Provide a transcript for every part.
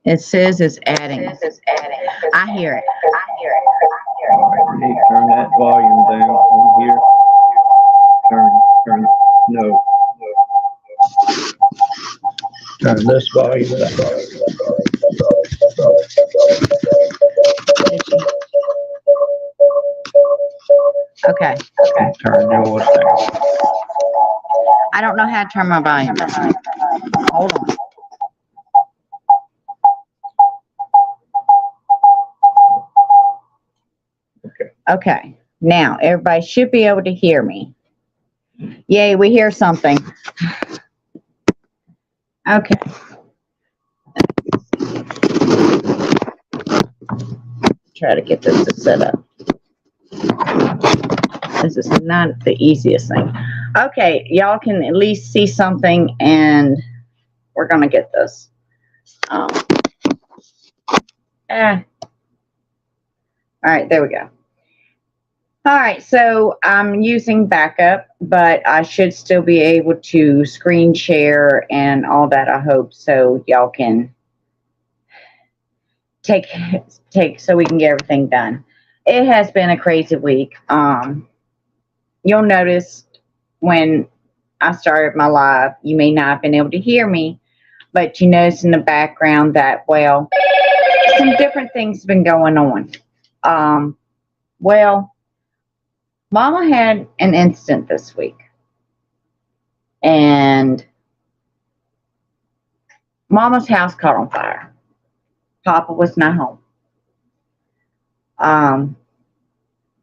It says it's adding. I hear it. Okay, turn that volume down on here. Turn, no. Turn this volume up. Okay. Turn yours down. I don't know how to turn my volume down. Hold on. Okay. Okay. Now, everybody should be able to hear me. Yay, we hear something. Okay. Try to get this to set up. This is not the easiest thing. Okay, y'all can at least see something, and we're gonna get this. Um, All right, there we go. All right, so I'm using backup, but I should still be able to screen share and all that, I hope, so y'all can take so we can get everything done. It has been a crazy week. You'll notice when I started my live, you may not have been able to hear me, but you notice in the background that, well, some different things have been going on. Well, Mama had an incident this week, and Mama's house caught on fire. Papa was not home.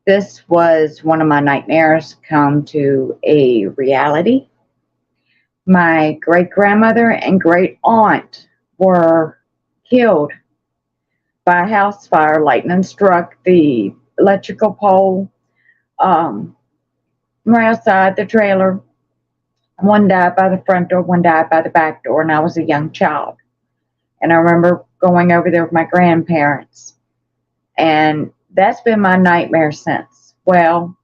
This was one of my nightmares come to a reality. My great grandmother and great aunt were killed by a house fire. Lightning struck the electrical pole right outside the trailer. One died by the front door, one died by the back door, and I was a young child. And I remember going over there with my grandparents. And that's been my nightmare since. Well,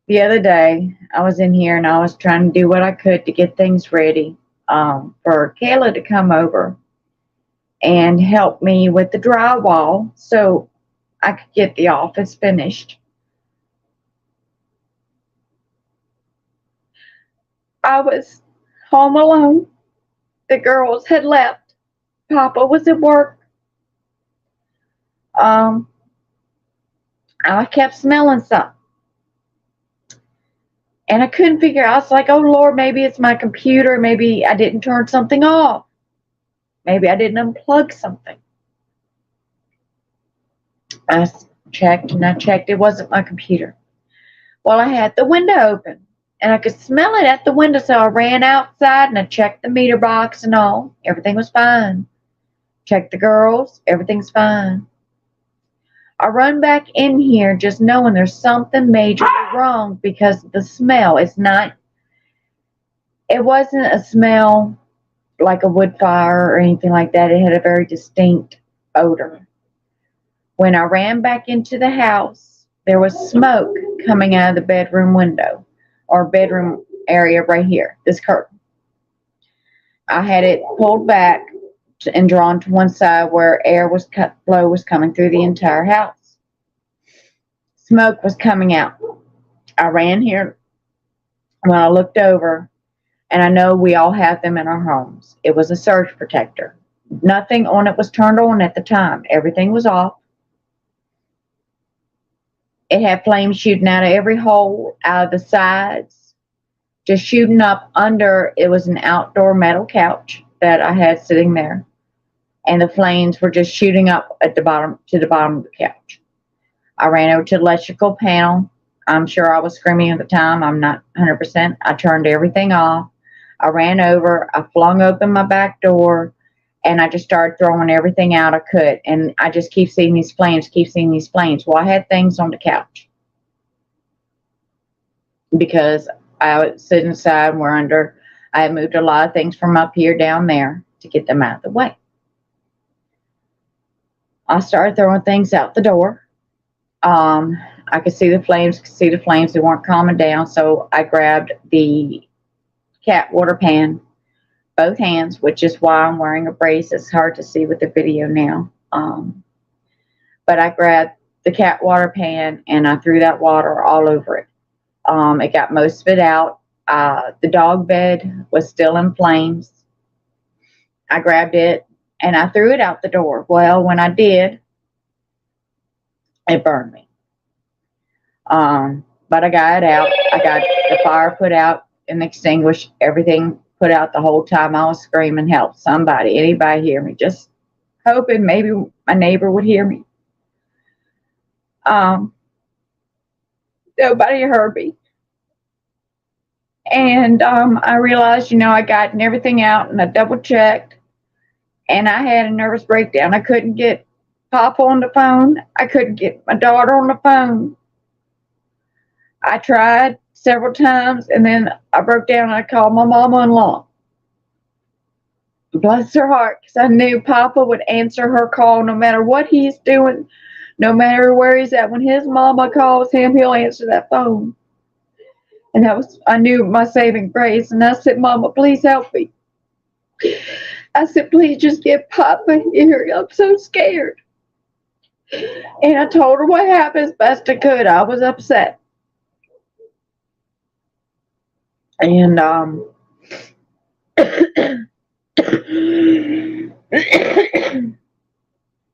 the other day, I was in here and I was trying to do what I could to get things ready for Kayla to come over and help me with the drywall so I could get the office finished. I was home alone. The girls had left. Papa was at work. I kept smelling something. And I couldn't figure out. I was like, oh, Lord, maybe it's my computer. Maybe I didn't turn something off. Maybe I didn't unplug something. I checked and I checked. It wasn't my computer. Well, I had the window open. And I could smell it at the window, so I ran outside and I checked the meter box and all. Everything was fine. Checked the girls. Everything's fine. I run back in here just knowing there's something majorly wrong because the smell is not, it wasn't a smell like a wood fire or anything like that. It had a very distinct odor. When I ran back into the house, there was smoke coming out of the bedroom window or bedroom area right here, this curtain. I had it pulled back and drawn to one side where flow was coming through the entire house. Smoke was coming out. I ran here. When I looked over, and I know we all have them in our homes, it was a surge protector. Nothing on it was turned on at the time. Everything was off. It had flames shooting out of every hole, out of the sides, just shooting up under. It was an outdoor metal couch that I had sitting there. And the flames were just shooting up at the bottom to the bottom of the couch. I ran over to the electrical panel. I'm sure I was screaming at the time. I'm not 100%. I turned everything off. I ran over. I flung open my back door, and I just started throwing everything out I could. And I just keep seeing these flames, keep seeing these flames. Well, I had things on the couch because I was sitting aside and we're under. I had moved a lot of things from up here down there to get them out of the way. I started throwing things out the door. I could see the flames, They weren't calming down. So I grabbed the cat water pan, both hands, which is why I'm wearing a brace. It's hard to see with the video now. But I grabbed the cat water pan and I threw that water all over it. It got most of it out. The dog bed was still in flames. I grabbed it and I threw it out the door. Well, when I did, it burned me. But I got it out. I got the fire put out and extinguished. Everything put out the whole time. I was screaming, help, somebody, anybody hear me? Just hoping maybe my neighbor would hear me. Nobody heard me. And I realized, I gotten everything out and I double checked. And I had a nervous breakdown. I couldn't get Papa on the phone. I couldn't get my daughter on the phone. I tried several times, and then I broke down and I called my mama-in-law. Bless her heart, because I knew Papa would answer her call no matter what he's doing, no matter where he's at. When his mama calls him, he'll answer that phone. And I knew my saving grace. And I said, Mama, please help me. I said, please just get Papa here. I'm so scared. And I told her what happened as best I could. I was upset. And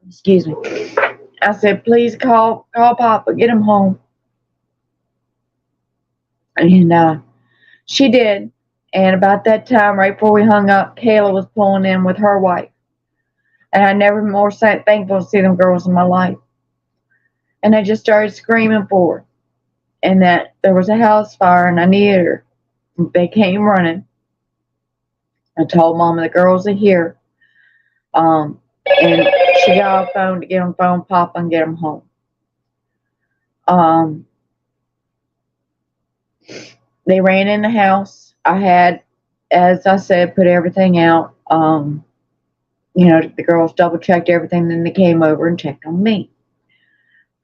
excuse me. I said, please call Papa, get him home. And she did. And about that time, right before we hung up, Kayla was pulling in with her wife. And I never more thankful to see them girls in my life. And I just started screaming for her. And that there was a house fire and I needed her. They came running. I told Mama the girls are here. And she got a phone to get on phone Papa and get them home. They ran in the house. I had, as I said, put everything out. The girls double checked everything, then they came over and checked on me.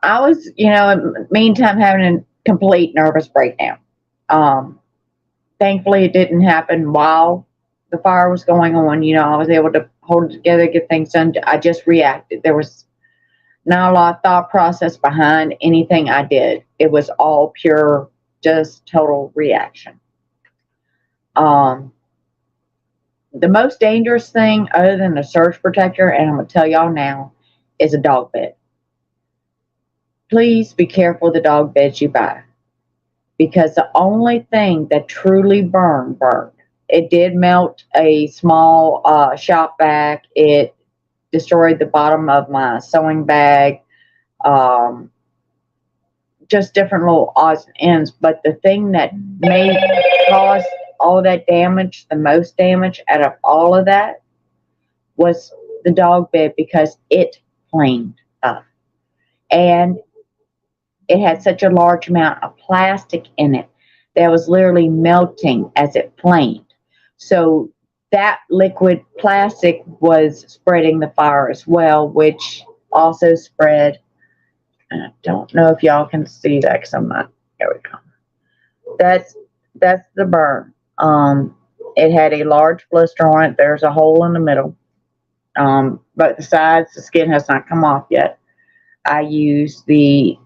I was, in the meantime, having a complete nervous breakdown. Thankfully, it didn't happen while the fire was going on. I was able to hold it together, get things done. I just reacted. There was not a lot of thought process behind anything I did. It was all pure, just total reaction. The most dangerous thing, other than the surge protector, and I'm going to tell y'all now, is a dog bed. Please be careful of the dog beds you buy. Because the only thing that truly burned. It did melt a small shop vac. It destroyed the bottom of my sewing bag. Just different little odds and ends. But the thing that caused all that damage, the most damage out of all of that, was the dog bed, because it flamed up. And it had such a large amount of plastic in it that was literally melting as it flamed. So that liquid plastic was spreading the fire as well, which also spread. And I don't know if y'all can see that because I'm not. There we go. That's the burn. It had a large blister on it. There's a hole in the middle. But the sides, the skin has not come off yet. I used the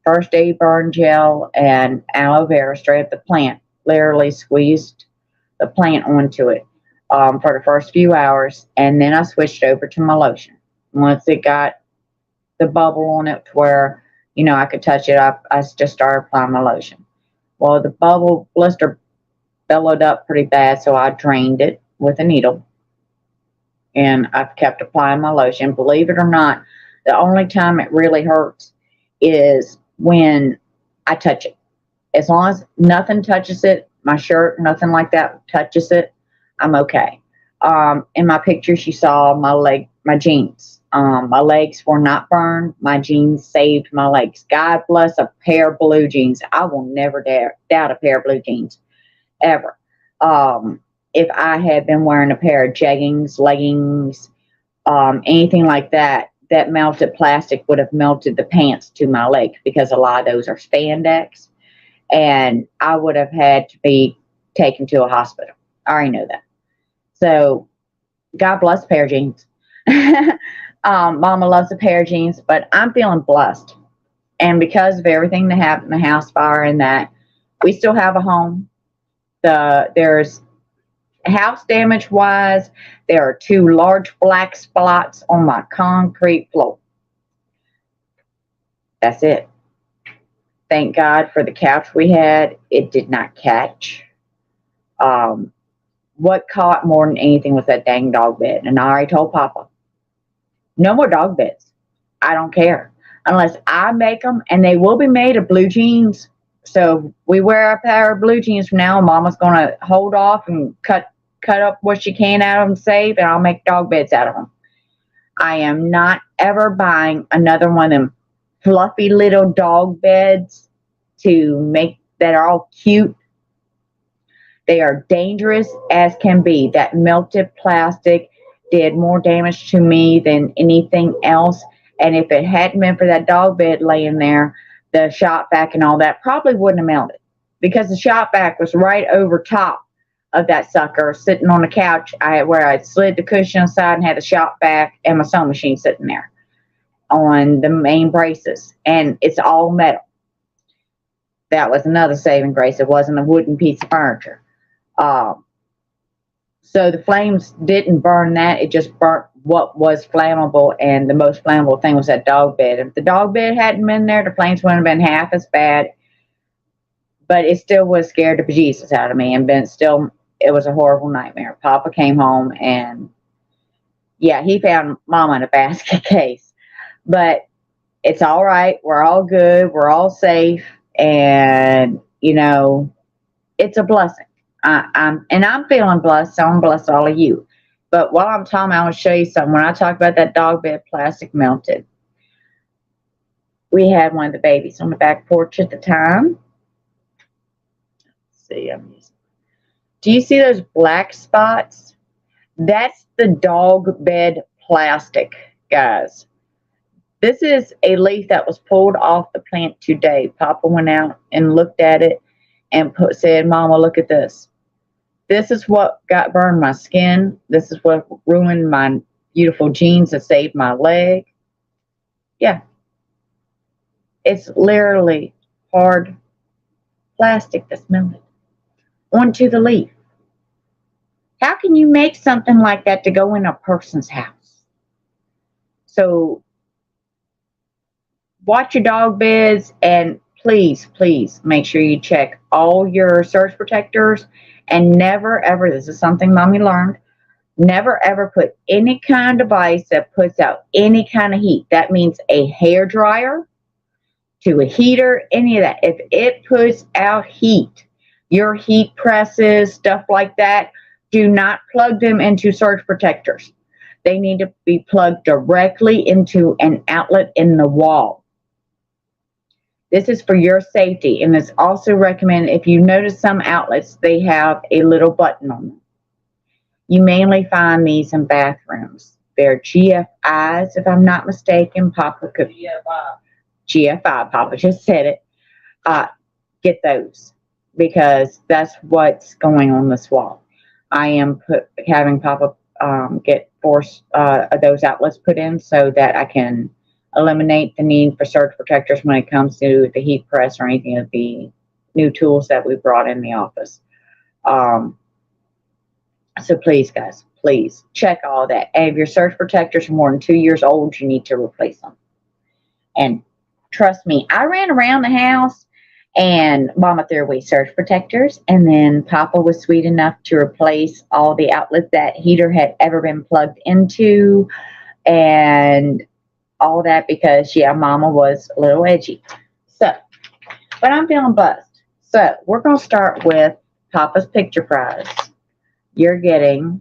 first aid burn gel and aloe vera straight at the plant. Literally squeezed the plant onto it for the first few hours, and then I switched over to my lotion. Once it got the bubble on it to where I could touch it up, I just started applying my lotion. Well, the bubble blister bellowed up pretty bad, so I drained it with a needle, and I've kept applying my lotion. Believe it or not, the only time it really hurts is when I touch it. As long as nothing touches it, my shirt, nothing like that touches it, I'm okay. In my pictures, you saw my jeans. My legs were not burned. My jeans saved my legs. God bless a pair of blue jeans. I will never doubt a pair of blue jeans, ever. If I had been wearing a pair of jeggings, leggings, anything like that, that melted plastic would have melted the pants to my leg, because a lot of those are spandex, and I would have had to be taken to a hospital. I already know that. So God bless a pair of jeans. Mama loves a pair of jeans, but I'm feeling blessed. And because of everything that happened, the house fire and that, we still have a home. There's house damage wise, there are 2 large black spots on my concrete floor. That's it. Thank God for the couch we had. It did not catch. What caught more than anything was that dang dog bed. And I already told Papa, no more dog beds. I don't care. Unless I make them, and they will be made of blue jeans. So we wear a pair of blue jeans from now. Mama's going to hold off and cut up what she can out of them, save, and I'll make dog beds out of them. I am not ever buying another one of them fluffy little dog beds to make that are all cute. They are dangerous as can be. That melted plastic did more damage to me than anything else. And if it hadn't been for that dog bed laying there, the shop vac and all that probably wouldn't have melted, because the shop vac was right over top of that sucker, sitting on the couch where I slid the cushion aside and had the shop vac and my sewing machine sitting there on the main braces. And it's all metal. That was another saving grace. It wasn't a wooden piece of furniture. So the flames didn't burn that. It just burnt what was flammable, and the most flammable thing was that dog bed. If the dog bed hadn't been there, the flames wouldn't have been half as bad. But it still was scared the bejesus out of me, and it was a horrible nightmare. Papa came home, and yeah, he found Mama in a basket case. But it's all right. We're all good. We're all safe, and it's a blessing. I'm feeling blessed, so I'm blessed all of you. But while I'm talking, I want to show you something. When I talk about that dog bed plastic melted, we had one of the babies on the back porch at the time. Let's see, do you see those black spots? That's the dog bed plastic, guys. This is a leaf that was pulled off the plant today. Papa went out and looked at it and said, Mama, look at this. This is what burned my skin. This is what ruined my beautiful jeans that saved my leg. Yeah. It's literally hard plastic that's melted onto the leaf. How can you make something like that to go in a person's house? So watch your dog beds, and please make sure you check all your surge protectors, and never ever, this is something Mommy learned, never ever put any kind of device that puts out any kind of heat. That means a hair dryer to a heater, any of that. If it puts out heat, your heat presses, stuff like that, do not plug them into surge protectors. They need to be plugged directly into an outlet in the wall. This is for your safety, and it's also recommended. If you notice some outlets, they have a little button on them. You mainly find these in bathrooms. They're GFIs, if I'm not mistaken. Papa could GFI. Papa just said it. Get those, because that's what's going on this wall. I am having Papa get those outlets put in so that I can eliminate the need for surge protectors when it comes to the heat press or anything of the new tools that we brought in the office. So please, guys, please check all that. And if your surge protectors are more than 2 years old, you need to replace them. And trust me, I ran around the house and Mama threw away surge protectors, and then Papa was sweet enough to replace all the outlets that heater had ever been plugged into, and all that, because Mama was a little edgy. So, but I'm feeling blessed. So we're going to start with Papa's picture prize. You're getting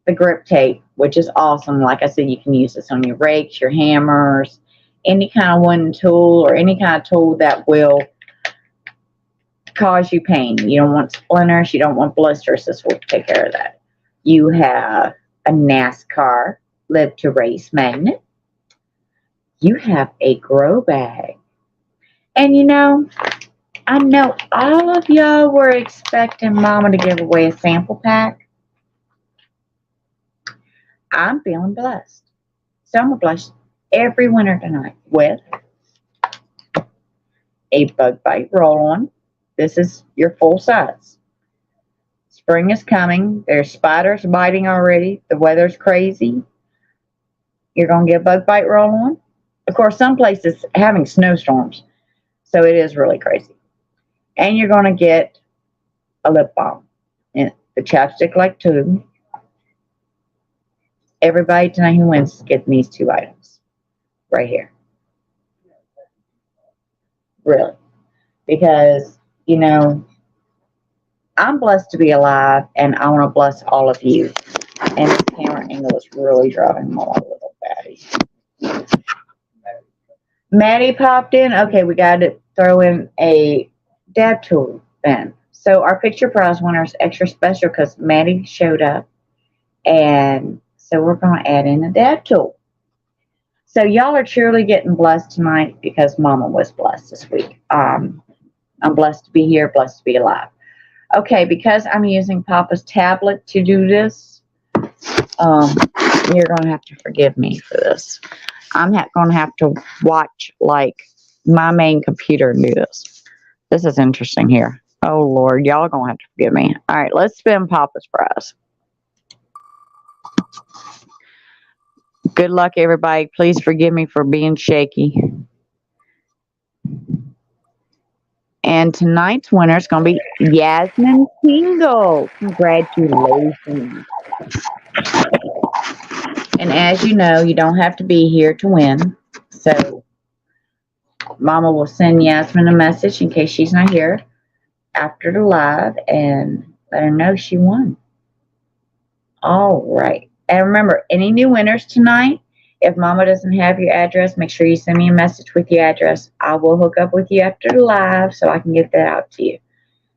the grip tape, which is awesome. Like I said, you can use this on your rakes, your hammers, any kind of wooden tool, or any kind of tool that will cause you pain. You don't want splinters, you don't want blisters. This will take care of that. You have a NASCAR Live to Race magnet. You have a grow bag. And I know all of y'all were expecting Mama to give away a sample pack. I'm feeling blessed. So I'm going to bless every winner tonight with a Bug Bite Roll-On. This is your full size. Spring is coming. There's spiders biting already. The weather's crazy. You're going to get Bug Bite Roll-On. Of course, some places having snowstorms, so it is really crazy. And you're going to get a lip balm. And the chapstick like tube. Everybody tonight who wins is getting these 2 items right here. Really. Because, you know, I'm blessed to be alive, and I want to bless all of you. And this camera angle is really driving my little baddie. Maddie popped in. Okay, we got to throw in a dab tool then. So our picture prize winner is extra special because Maddie showed up. And so we're going to add in a dab tool. So y'all are truly getting blessed tonight because Mama was blessed this week. I'm blessed to be here, blessed to be alive. Okay, because I'm using Papa's tablet to do this, you're going to have to forgive me for this. I'm going to have to watch, like, my main computer and do this. This is interesting here. Oh, Lord, y'all are going to have to forgive me. All right, let's spin Papa's prize. Good luck, everybody. Please forgive me for being shaky. And tonight's winner is going to be Yasmin Tingle. Congratulations. And as you know, you don't have to be here to win. So Mama will send Yasmin a message in case she's not here after the live and let her know she won. All right. And remember, any new winners tonight, if Mama doesn't have your address, make sure you send me a message with your address. I will hook up with you after the live so I can get that out to you.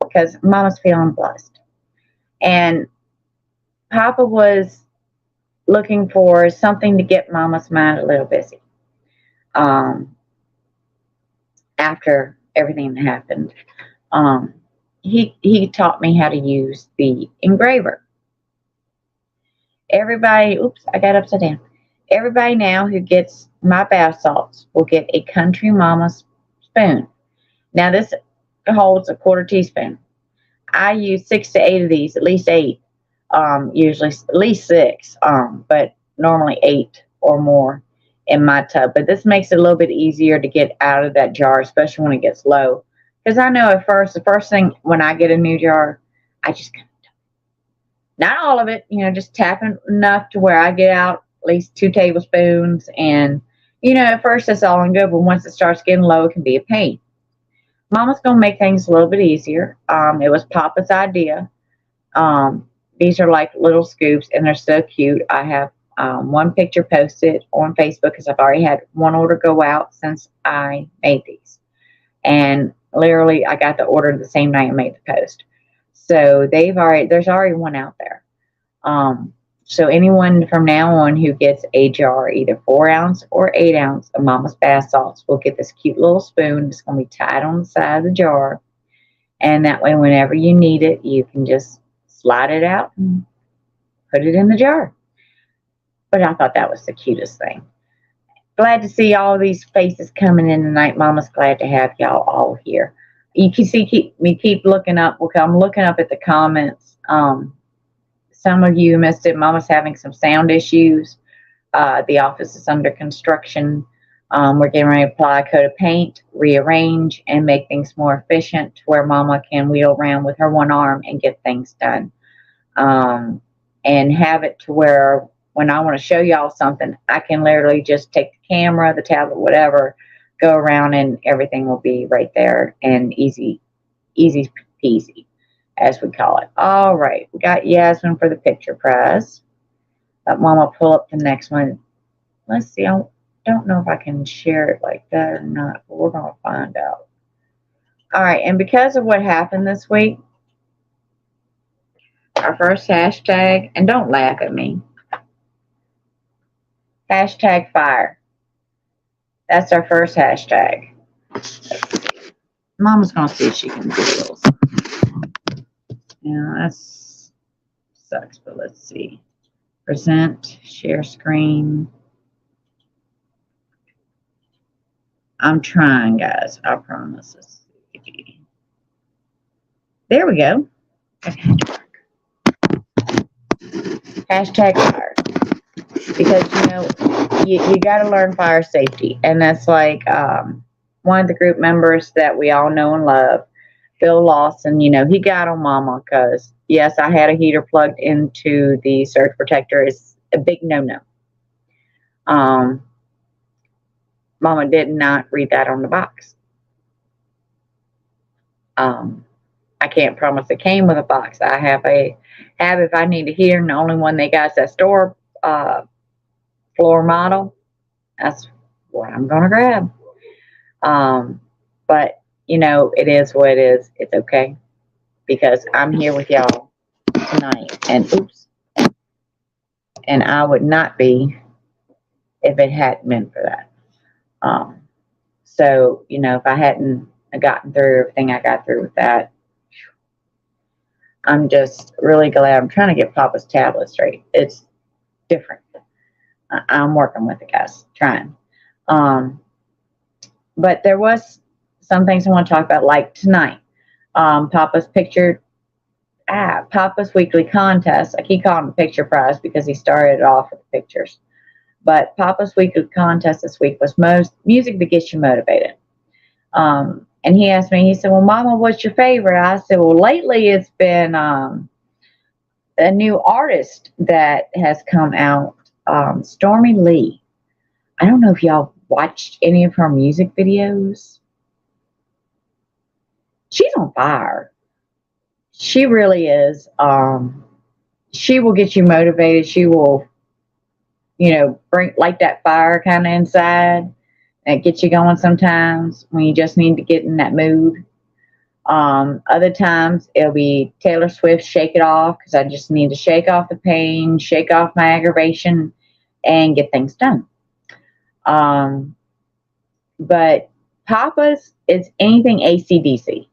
Because Mama's feeling blessed. And Papa was looking for something to get Mama's mind a little busy. After everything that happened. He taught me how to use the engraver. Everybody, oops, I got upside down. Everybody now who gets my bath salts will get a Country Mama spoon. Now this holds a 1/4 teaspoon. I use 6 to 8 of these, at least 8. Usually at least 6, but normally 8 or more in my tub. But this makes it a little bit easier to get out of that jar, especially when it gets low. Because I know at first, the first thing when I get a new jar, I just kind of, not all of it, just tapping enough to where I get out at least 2 tablespoons. And, at first it's all in good, but once it starts getting low, it can be a pain. Mama's going to make things a little bit easier. It was Papa's idea. These are like little scoops, and they're so cute. I have one picture posted on Facebook because I've already had one order go out since I made these. And literally, I got the order the same night I made the post. So there's already one out there. So anyone from now on who gets a jar, either 4 ounce or 8 ounce of Mama's bath salts, will get this cute little spoon. It's going to be tied on the side of the jar. And that way, whenever you need it, you can just slide it out and put it in the jar. But I thought that was the cutest thing. Glad to see all of these faces coming in tonight. Mama's glad to have y'all all here. You can see keep looking up. Okay, I'm looking up at the comments. Some of you missed it. Mama's having some sound issues. The office is under construction. We're getting ready to apply a coat of paint, rearrange, and make things more efficient to where Mama can wheel around with her one arm and get things done. And have it to where when I want to show y'all something, I can literally just take the camera, the tablet, whatever, go around, and everything will be right there and easy peasy, as we call it. All right, we got Yasmin for the picture prize. Let Mama pull up the next one. Let's see. I don't know if I can share it like that or not, but we're going to find out. All right, and because of what happened this week, our first hashtag, and don't laugh at me, #fire. That's our first hashtag. Mama's going to see if she can do those. Yeah, that sucks, but let's see. Present, share screen. I'm trying, guys. I promise. Let's see. There we go. Hashtag fire. Because, you got to learn fire safety. And that's like one of the group members that we all know and love, Bill Lawson, he got on Mama because, yes, I had a heater plugged into the surge protector. It's a big no-no. Mama did not read that on the box. I can't promise it came with a box. I have if I need a heater, and the only one they got is that store floor model. That's what I'm gonna grab. But it is what it is. It's okay because I'm here with y'all tonight. And I would not be if it hadn't been for that. So if I hadn't gotten through everything I got through with that, I'm just really glad. I'm trying to get Papa's tablet straight. It's different. I'm working with it, guys, trying. But there was some things I want to talk about, like tonight. Papa's weekly contest. I keep calling it picture prize because he started off with the pictures. But Papa's weekly contest this week was music that gets you motivated. And he asked me, he said, well, Mama, what's your favorite? I said, well, lately it's been a new artist that has come out, Stormy Lee. I don't know if y'all watched any of her music videos. She's on fire. She really is. She will get you motivated. She will, light that fire kind of inside. That gets you going sometimes when you just need to get in that mood. Other times it'll be Taylor Swift, Shake It Off, because I just need to shake off the pain, shake off my aggravation, and get things done. But Papa's is anything AC/DC.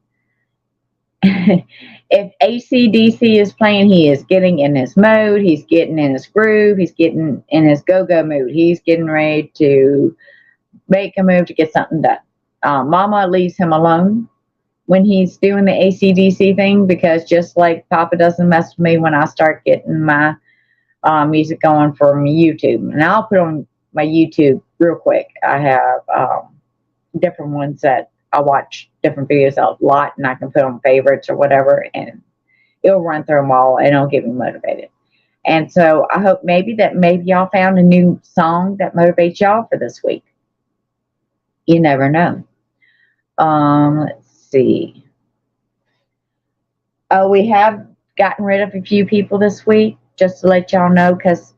If AC/DC is playing, he is getting in his mode, he's getting in his groove, he's getting in his go-go mood, he's getting ready to make a move to get something done. Mama leaves him alone when he's doing the AC/DC thing, because just like Papa doesn't mess with me when I start getting my music going from YouTube. And I'll put on my YouTube real quick. I have different ones that I watch different videos a lot, and I can put on favorites or whatever, and it'll run through them all, and it'll get me motivated. And so I hope maybe y'all found a new song that motivates y'all for this week. You never know. Let's see. Oh, we have gotten rid of a few people this week, just to let y'all know, because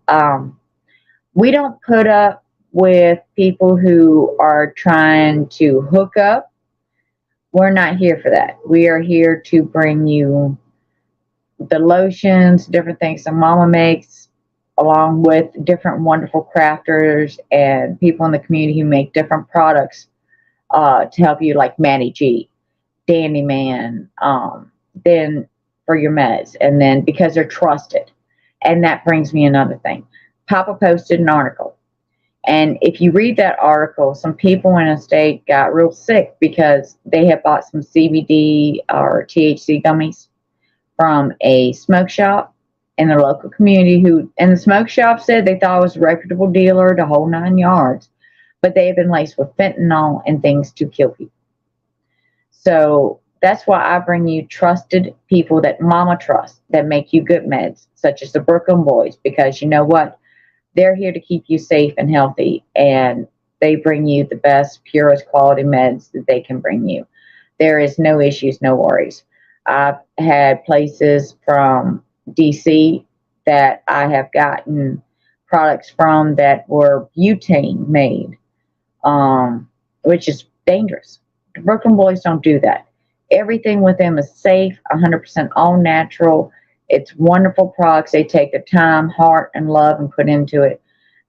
we don't put up with people who are trying to hook up. We're not here for that. We are here to bring you the lotions, different things that Mama makes, along with different wonderful crafters and people in the community who make different products to help you, like Maddie G, Dandy Man, then for your meds, and then because they're trusted. And that brings me another thing. Papa posted an article, and if you read that article, some people in a state got real sick because they had bought some CBD or THC gummies from a smoke shop in the local community, and the smoke shop said they thought it was a reputable dealer, the whole 9 yards, but they have been laced with fentanyl and things to kill people. So that's why I bring you trusted people that Mama trusts, that make you good meds, such as the Brooklyn Boys, because you know what? They're here to keep you safe and healthy, and they bring you the best, purest quality meds that they can bring you. There is no issues, no worries. I've had places from DC that I have gotten products from that were butane made, which is dangerous. The Brooklyn Boys don't do that. Everything with them is safe, 100% all natural. It's wonderful products. They take the time, heart, and love and put into it.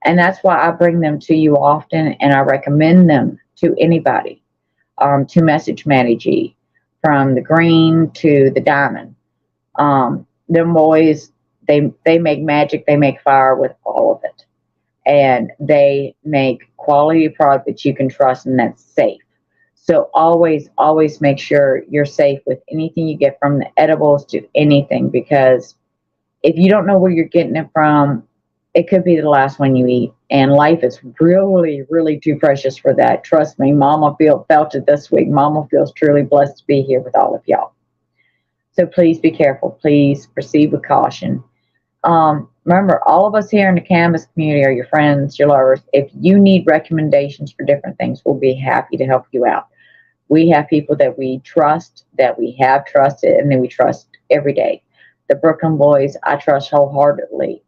And that's why I bring them to you often, and I recommend them to anybody to message Maddie G, from the green to the diamond. Them boys, They make magic, they make fire with all of it. And they make quality product that you can trust and that's safe. So always make sure you're safe with anything you get, from the edibles to anything, because if you don't know where you're getting it from, it could be the last one you eat. And life is really too precious for that. Trust me, Mama felt it this week. Mama feels truly blessed to be here with all of y'all. So please be careful. Please proceed with caution. Remember, all of us here in the cannabis community are your friends, your lovers. If you need recommendations for different things, we'll be happy to help you out. We have people that we trust, that we have trusted, and that we trust every day. The Brooklyn Boys, I trust wholeheartedly.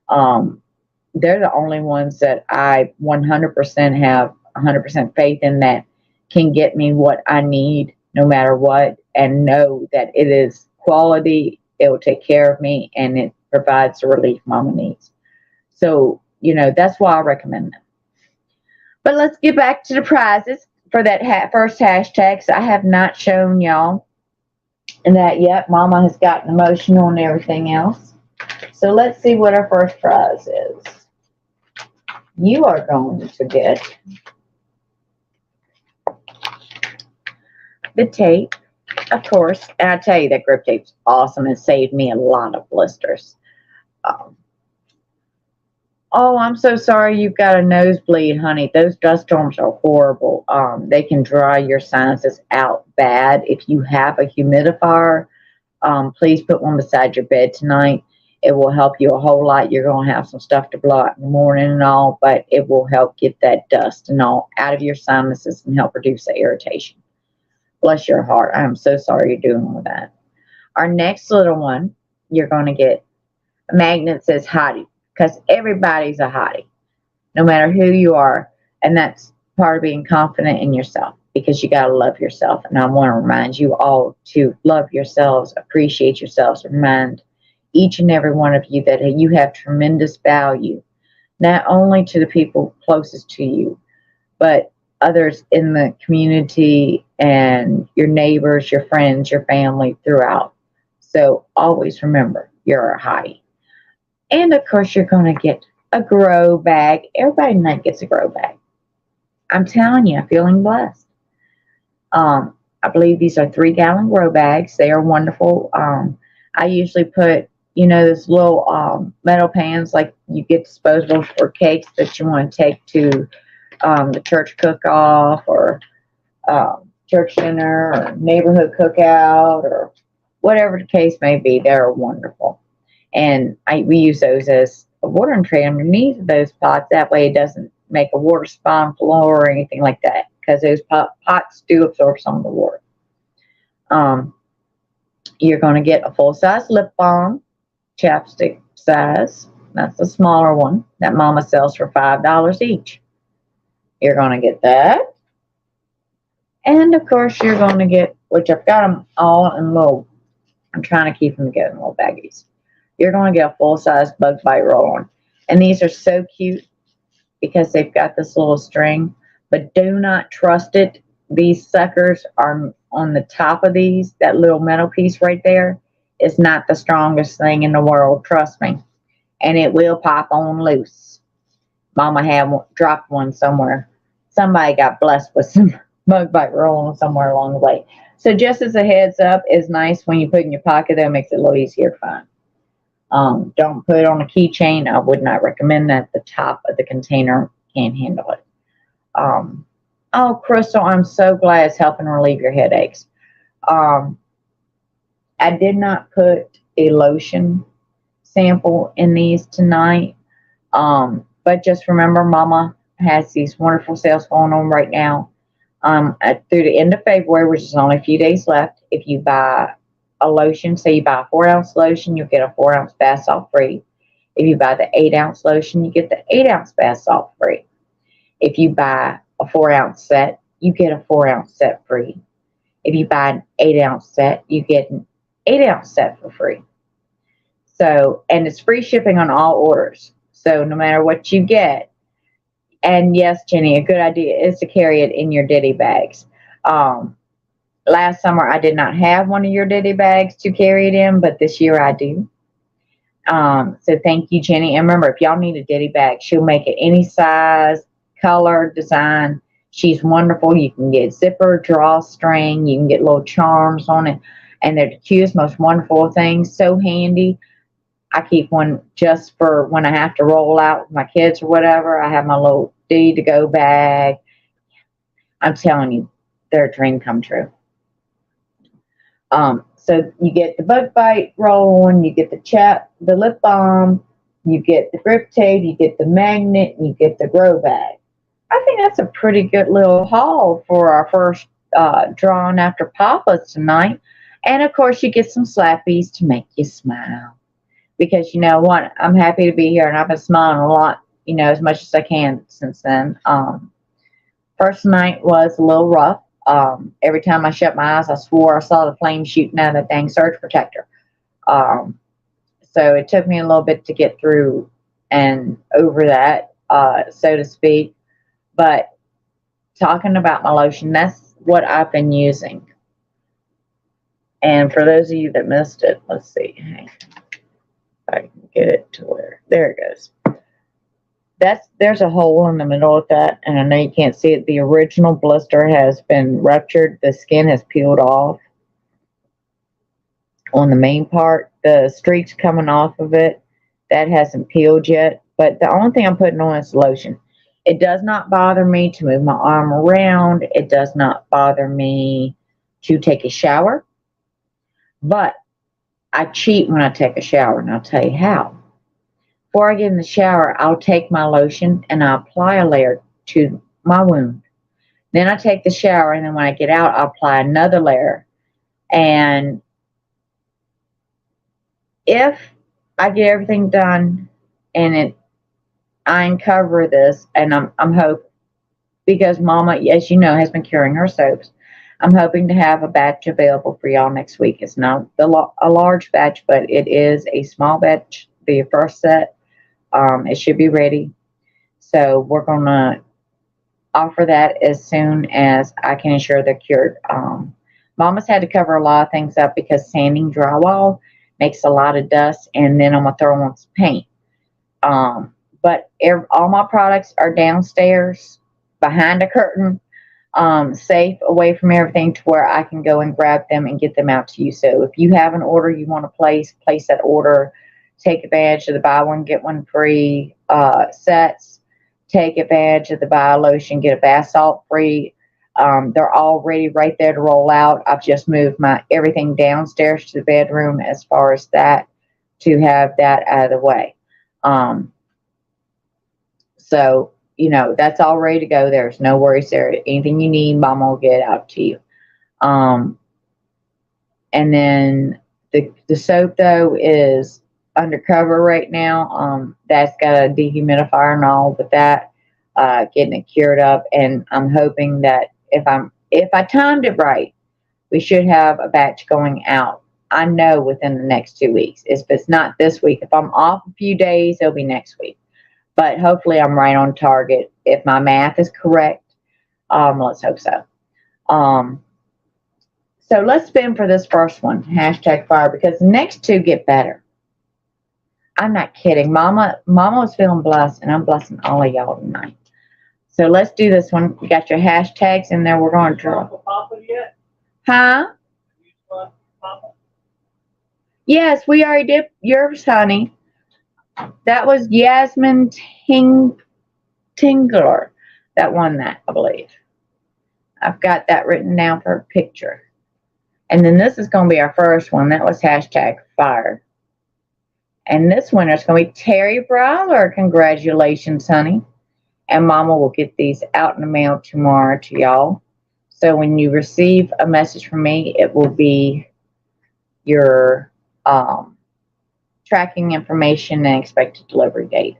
They're the only ones that I 100% have 100% faith in, that can get me what I need no matter what, and know that it is quality, it will take care of me, and it provides the relief Mama needs. So, that's why I recommend them. But let's get back to the prizes for that first hashtag. So I have not shown y'all that yet. Mama has gotten emotional and everything else. So let's see what our first prize is. You are going to get the tape, of course. And I tell you, that grip tape's awesome. It saved me a lot of blisters. Oh, I'm so sorry you've got a nosebleed, honey. Those dust storms are horrible. They can dry your sinuses out bad. If you have a humidifier, please put one beside your bed tonight. It will help you a whole lot. You're going to have some stuff to blow out in the morning and all, but it will help get that dust and all out of your sinuses and help reduce the irritation. Bless your heart. I am so sorry you're doing all that. Our next little one, you're going to get a magnet that says hottie, because everybody's a hottie, no matter who you are. And that's part of being confident in yourself, because you got to love yourself. And I want to remind you all to love yourselves, appreciate yourselves, remind each and every one of you that you have tremendous value, not only to the people closest to you, but others in the community and your neighbors, your friends, your family throughout. So always remember, you're a hottie. And of course, you're going to get a grow bag. Everybody tonight gets a grow bag. I'm telling you, I'm feeling blessed. I believe these are 3-gallon grow bags. They are wonderful. I usually put, this little metal pans, like you get disposables for cakes that you want to take to the church cook-off or church dinner or neighborhood cookout or whatever the case may be. They're wonderful. And we use those as a watering tray underneath those pots. That way it doesn't make a water spawn floor or anything like that, because those pots do absorb some of the water. You're going to get a full-size lip balm, chapstick size. That's the smaller one that Mama sells for $5 each. You're going to get that. And, of course, you're going to get, which I've got them all in little, I'm trying to keep them together in little baggies. You're going to get a full-size bug bite roll-on. And these are so cute because they've got this little string. But do not trust it. These suckers are on the top of these. That little metal piece right there is not the strongest thing in the world. Trust me. And it will pop on loose. Mama had dropped one somewhere. Somebody got blessed with some bug bite roll-on somewhere along the way. So just as a heads up, it's nice when you put it in your pocket. That makes it a little easier to find. Don't put it on a keychain. I would not recommend that. The top of the container can't handle it. Oh, Crystal, I'm so glad it's helping relieve your headaches. I did not put a lotion sample in these tonight. But just remember, Mama has these wonderful sales going on right now. Through the end of February, which is only a few days left, if you buy a lotion, say you buy a 4-ounce lotion, you'll get a 4-ounce bath salt free. If you buy the 8-ounce lotion, you get the 8-ounce bath salt free. If you buy a 4-ounce set, you get a 4-ounce set free. If you buy an 8-ounce set, you get an 8-ounce set for free. So, and it's free shipping on all orders. So no matter what you get, and yes, Jenny, a good idea is to carry it in your ditty bags. Last summer, I did not have one of your ditty bags to carry it in, but this year I do. So thank you, Jenny. And remember, if y'all need a ditty bag, she'll make it any size, color, design. She's wonderful. You can get zipper, drawstring. You can get little charms on it. And they're the cutest, most wonderful things. So handy. I keep one just for when I have to roll out with my kids or whatever. I have my little ditty to go bag. I'm telling you, they're a dream come true. So you get the bug bite roll on, you get the lip balm, you get the grip tape, you get the magnet, and you get the grow bag. I think that's a pretty good little haul for our first drawing after Papa's tonight. And of course, you get some slappies to make you smile. Because you know what, I'm happy to be here, and I've been smiling a lot, as much as I can since then. First night was a little rough. Every time I shut my eyes, I swore I saw the flame shooting out of that dang surge protector. So it took me a little bit to get through and over that, so to speak. But talking about my lotion, that's what I've been using. And for those of you that missed it, let's see. Hang on. If I can get it to where, there it goes. There's a hole in the middle of that, and I know you can't see it. The original blister has been ruptured. The skin has peeled off on the main part. The streaks coming off of it, that hasn't peeled yet. But the only thing I'm putting on is lotion. It does not bother me to move my arm around. It does not bother me to take a shower. But I cheat when I take a shower, and I'll tell you how. Before I get in the shower, I'll take my lotion and I'll apply a layer to my wound. Then I take the shower, and then when I get out, I'll apply another layer. And if I get everything done and I uncover this, and I'm hoping, because Mama, as you know, has been curing her soaps, I'm hoping to have a batch available for y'all next week. It's not a large batch, but it is a small batch, the first set. It should be ready. So we're going to offer that as soon as I can ensure they're cured. Mama's had to cover a lot of things up because sanding drywall makes a lot of dust, and then I'm going to throw on some paint. But all my products are downstairs behind a curtain, safe away from everything to where I can go and grab them and get them out to you. So if you have an order you want to place that order. Take advantage of the buy one, get one free sets. Take advantage of the buy a lotion, get a bath salt free. They're already right there to roll out. I've just moved my everything downstairs to the bedroom as far as that, to have that out of the way. So, that's all ready to go. There's no worries there. Anything you need, Mama will get out to you. And then the soap, though, is undercover right now. That's got a dehumidifier and all, but that getting it cured up, and I'm hoping that if I timed it right, we should have a batch going out. I know within the next 2 weeks. If it's not this week, if I'm off a few days, it'll be next week. But hopefully I'm right on target. If my math is correct, let's hope so. So let's spin for this first one, #fire, because the next two get better. I'm not kidding. Mama was feeling blessed, and I'm blessing all of y'all tonight. So let's do this one. You got your hashtags in there. We're going to draw. Papa yet? Huh? Papa? Yes, we already did yours, honey. That was Yasmin Tingler that won that, I believe. I've got that written down for a picture. And then this is going to be our first one. That was #fire. And this winner is going to be Terry Brawler. Congratulations, honey. And Mama will get these out in the mail tomorrow to y'all. So when you receive a message from me, it will be your tracking information and expected delivery date.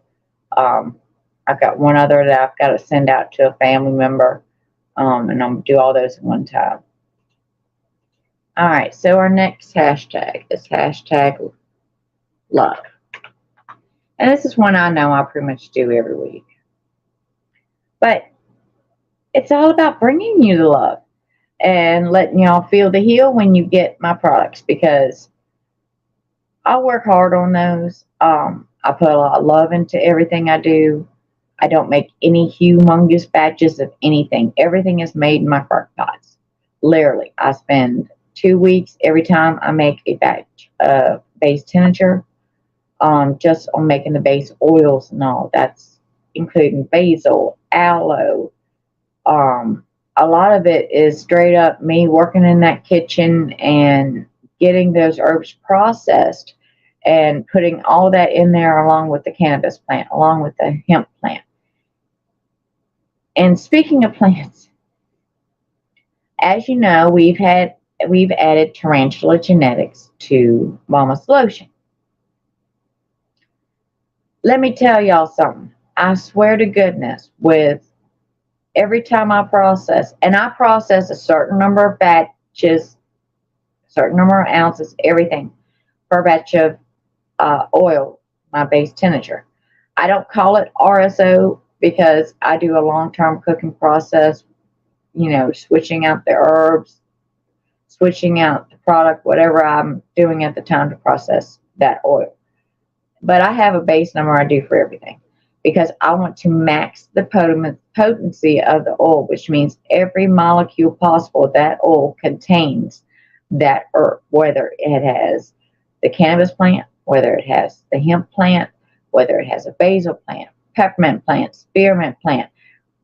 I've got one other that I've got to send out to a family member. And I'm going to do all those at one time. All right, so our next hashtag is #love. And this is one I know I pretty much do every week. But it's all about bringing you the love and letting y'all feel the heal when you get my products, because I work hard on those. I put a lot of love into everything I do. I don't make any humongous batches of anything. Everything is made in my crock pots. Literally, I spend 2 weeks every time I make a batch of base tincture, just on making the base oils and all. That's including basil, aloe. A lot of it is straight up me working in that kitchen and getting those herbs processed and putting all that in there along with the cannabis plant, along with the hemp plant. And speaking of plants, as you know, we've added tarantula genetics to Mama's lotion. Let me tell y'all something. I swear to goodness, with every time I process, and I process a certain number of batches, a certain number of ounces, everything per batch of oil, my base tincture. I don't call it RSO because I do a long-term cooking process, switching out the herbs, switching out the product, whatever I'm doing at the time to process that oil. But I have a base number I do for everything because I want to max the potency of the oil, which means every molecule possible that oil contains that herb, whether it has the cannabis plant, whether it has the hemp plant, whether it has a basil plant, peppermint plant, spearmint plant.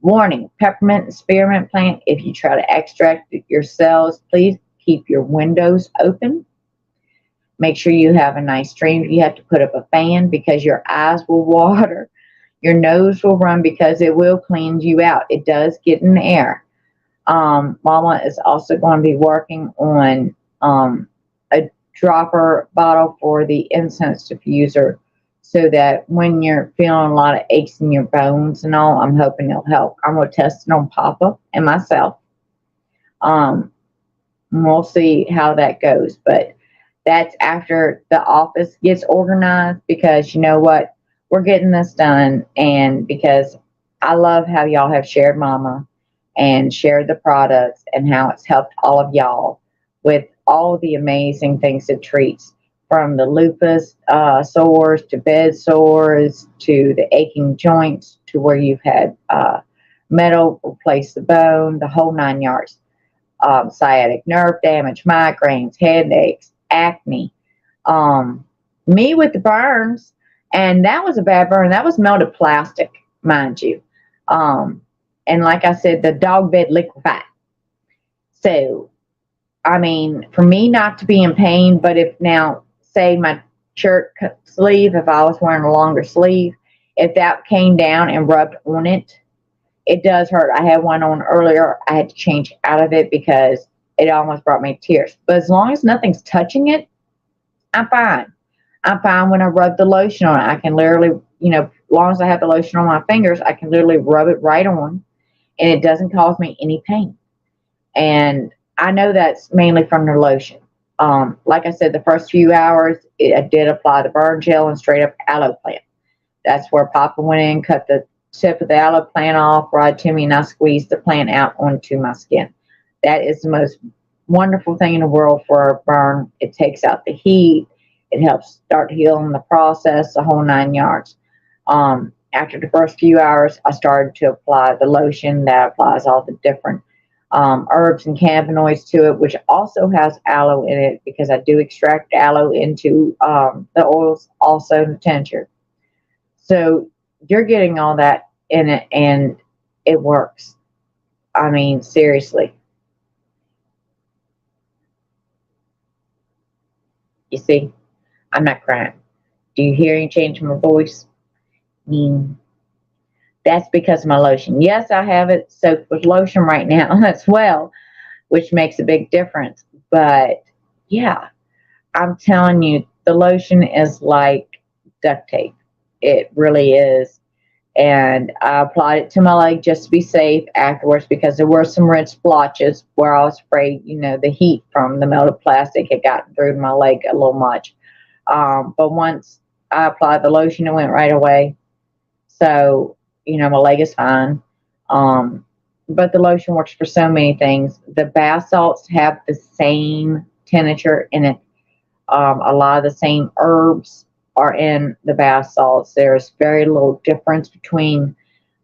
Warning, peppermint and spearmint plant, if you try to extract it yourselves, please keep your windows open. Make sure you have a nice stream. You have to put up a fan because your eyes will water. Your nose will run because it will cleanse you out. It does get in the air. Mama is also going to be working on a dropper bottle for the incense diffuser so that when you're feeling a lot of aches in your bones and all, I'm hoping it'll help. I'm going to test it on Papa and myself. We'll see how that goes. But that's after the office gets organized because you know what? We're getting this done. And because I love how y'all have shared Mama and shared the products and how it's helped all of y'all with all the amazing things it treats, from the lupus sores to bed sores to the aching joints to where you've had metal replace the bone, the whole 9 yards. Sciatic nerve damage, migraines, headaches, acne. Me with the burns, and that was a bad burn. That was melted plastic, mind you. And like I said, the dog bed liquefied. So, I mean, for me not to be in pain, but if now, say my shirt sleeve, if I was wearing a longer sleeve, if that came down and rubbed on it, it does hurt. I had one on earlier. I had to change out of it because it almost brought me to tears. But as long as nothing's touching it, I'm fine. I'm fine when I rub the lotion on it. I can literally, as long as I have the lotion on my fingers, I can literally rub it right on, and it doesn't cause me any pain. And I know that's mainly from the lotion. Like I said, the first few hours, I did apply the burn gel and straight up aloe plant. That's where Papa went in, cut the tip of the aloe plant off, brought it to me, and I squeezed the plant out onto my skin. That is the most wonderful thing in the world for a burn. It takes out the heat. It helps start healing the process, the whole 9 yards. After the first few hours, I started to apply the lotion that applies all the different herbs and cannabinoids to it, which also has aloe in it because I do extract aloe into the oils, also the tincture. So you're getting all that in it, and it works. I mean, seriously. You see, I'm not crying. Do you hear any change in my voice? That's because of my lotion. Yes, I have it soaked with lotion right now as well, which makes a big difference. But yeah, I'm telling you, the lotion is like duct tape. It really is. And I applied it to my leg just to be safe afterwards because there were some red splotches where I was afraid, the heat from the melted plastic had gotten through my leg a little much. But once I applied the lotion, it went right away. So, my leg is fine. But the lotion works for so many things. The bath salts have the same tincture in it. A lot of the same herbs are in the bath salts. There's very little difference between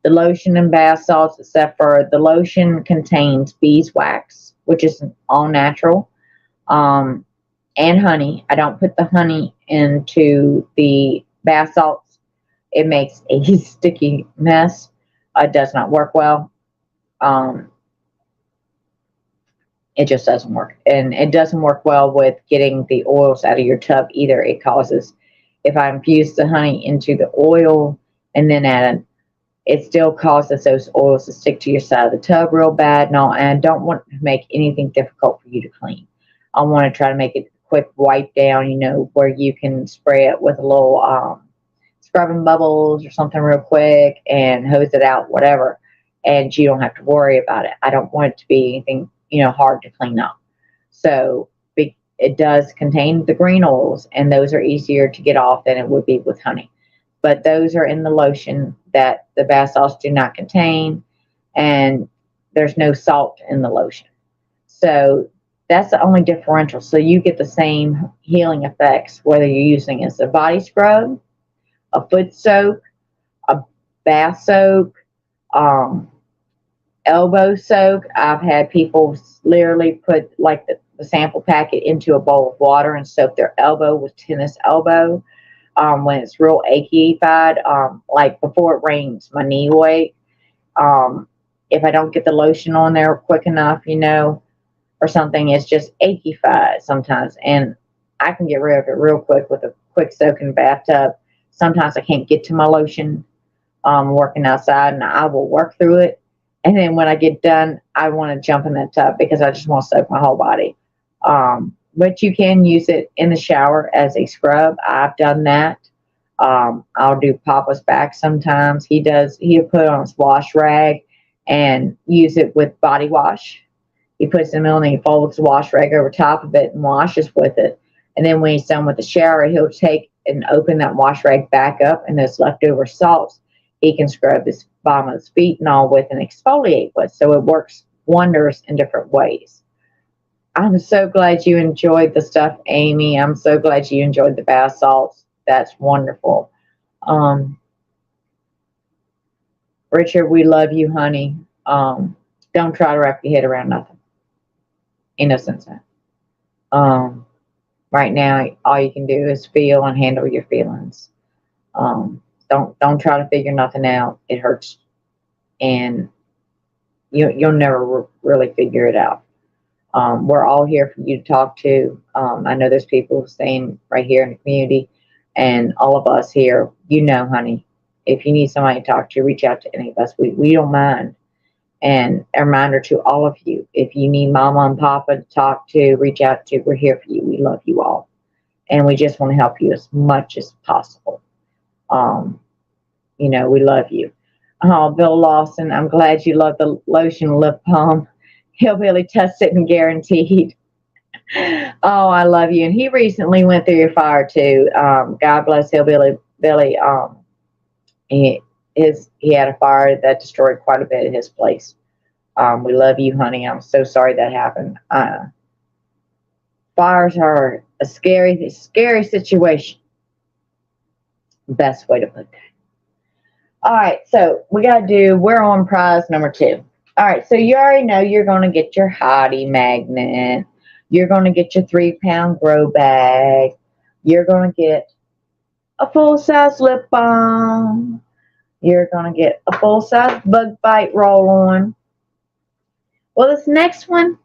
the lotion and bath salts, except for the lotion contains beeswax, which is all natural, and honey. I don't put the honey into the bath salts. It makes a sticky mess. It does not work well. It just doesn't work. And it doesn't work well with getting the oils out of your tub either. It causes, if I infuse the honey into the oil and then add it still causes those oils to stick to your side of the tub real bad. And I don't want to make anything difficult for you to clean. I want to try to make it a quick wipe down, where you can spray it with a little scrubbing bubbles or something real quick and hose it out, whatever. And you don't have to worry about it. I don't want it to be anything, hard to clean up. So it does contain the green oils, and those are easier to get off than it would be with honey. But those are in the lotion that the bath salts do not contain, and there's no salt in the lotion. So that's the only differential. So you get the same healing effects whether you're using it as a body scrub, a foot soak, a bath soak, elbow soak. I've had people literally put like the sample packet into a bowl of water and soak their elbow with tennis elbow. When it's real achy-fied, like before it rains, my knee will ache. If I don't get the lotion on there quick enough, or something, it's just achy-fied sometimes. And I can get rid of it real quick with a quick soak in the bathtub. Sometimes I can't get to my lotion working outside, and I will work through it. And then when I get done, I want to jump in that tub because I just want to soak my whole body. But you can use it in the shower as a scrub. I've done that. I'll do Papa's back sometimes. He'll put on his wash rag and use it with body wash. He puts them on and he folds the wash rag over top of it and washes with it. And then when he's done with the shower, he'll take and open that wash rag back up, and those leftover salts he can scrub his bottom of his feet and all with and exfoliate with. So it works wonders in different ways. I'm so glad you enjoyed the stuff, Amy. I'm so glad you enjoyed the bath salts. That's wonderful. Richard, we love you, honey. Don't try to wrap your head around nothing. Ain't no sense in it. Right now, all you can do is feel and handle your feelings. Don't try to figure nothing out. It hurts, and you'll never really figure it out. We're all here for you to talk to. I know there's people staying right here in the community, and all of us here, honey, if you need somebody to talk to, reach out to any of us. We don't mind. And a reminder to all of you, if you need Mama and Papa to talk to, reach out to, we're here for you. We love you all. And we just want to help you as much as possible. We love you. Oh, Bill Lawson, I'm glad you love the lotion lip balm. Hillbilly tested and guaranteed. Oh, I love you. And he recently went through your fire too. God bless Hillbilly Billy. He had a fire that destroyed quite a bit of his place. We love you, honey. I'm so sorry that happened. Fires are a scary situation. Best way to put that. All right, so we're on prize number 2. All right, so you already know you're going to get your hottie magnet. You're going to get your 3-pound grow bag. You're going to get a full-size lip balm. You're going to get a full-size bug bite roll-on. Well, this next one,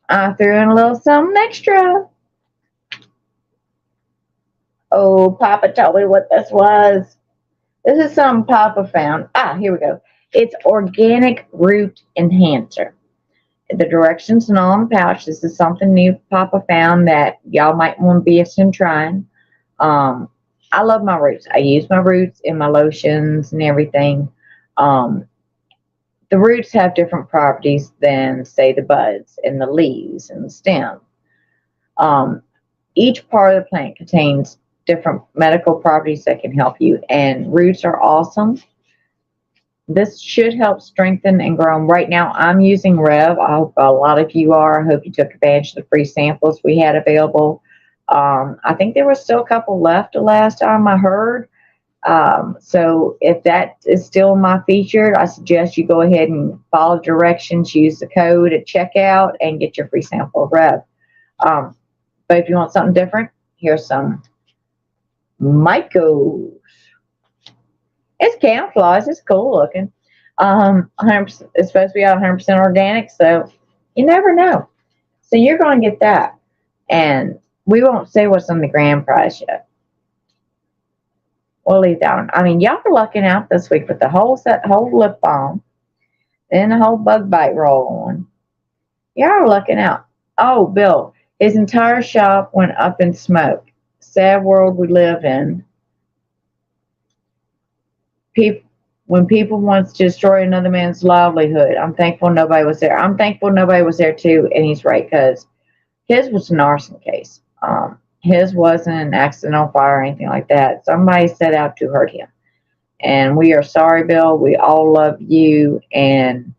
I threw in a little something extra. Oh, Papa told me what this was. This is something Papa found. Here we go. It's Organic Root Enhancer. The directions and all in the pouch. This is something new Papa found that y'all might want to be interested in trying. I love my roots. I use my roots in my lotions and everything. The roots have different properties than, say, the buds and the leaves and the stem. Each part of the plant contains different medical properties that can help you, and roots are awesome. This should help strengthen and grow them. Right now, I'm using Rev. I hope a lot of you are. I hope you took advantage of the free samples we had available. I think there was still a couple left the last time I heard. So if that is still my featured, I suggest you go ahead and follow directions, use the code at checkout, and get your free sample of Rev. But if you want something different, here's some Mycos. It's camouflage. It's cool looking. 100%, it's supposed to be 100% organic, so you never know. So you're going to get that. And we won't say what's on the grand prize yet. We'll leave that one. I mean, y'all are lucking out this week with the whole lip balm, then the whole bug bite roll on. Y'all are lucking out. Oh, Bill, his entire shop went up in smoke. Sad world we live in. When people want to destroy another man's livelihood, I'm thankful nobody was there. I'm thankful nobody was there too, and he's right, because his was an arson case. His wasn't an accidental fire or anything like that. Somebody set out to hurt him. And we are sorry, Bill. We all love you, and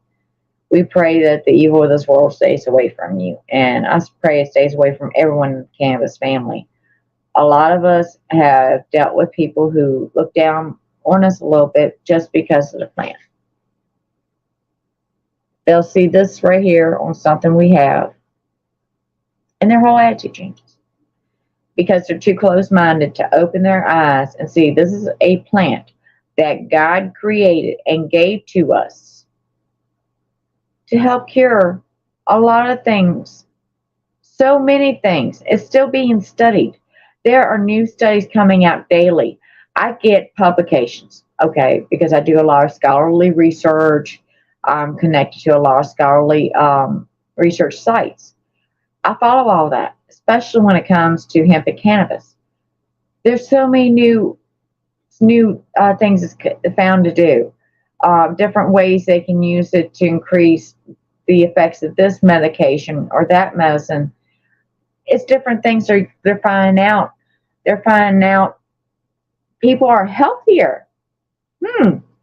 we pray that the evil of this world stays away from you. And I pray it stays away from everyone in the Cannabis family. A lot of us have dealt with people who look down on us a little bit just because of the plant. They'll see this right here on something we have, and their whole attitude changes. Because they're too close-minded to open their eyes and see this is a plant that God created and gave to us to help cure a lot of things. So many things. It's still being studied. There are new studies coming out daily. I get publications, okay, because I do a lot of scholarly research. I'm connected to a lot of scholarly research sites. I follow all that, especially when it comes to hemp and cannabis. There's so many new things it's found to do. Different ways they can use it to increase the effects of this medication or that medicine. It's different things they're finding out. They're finding out people are healthier.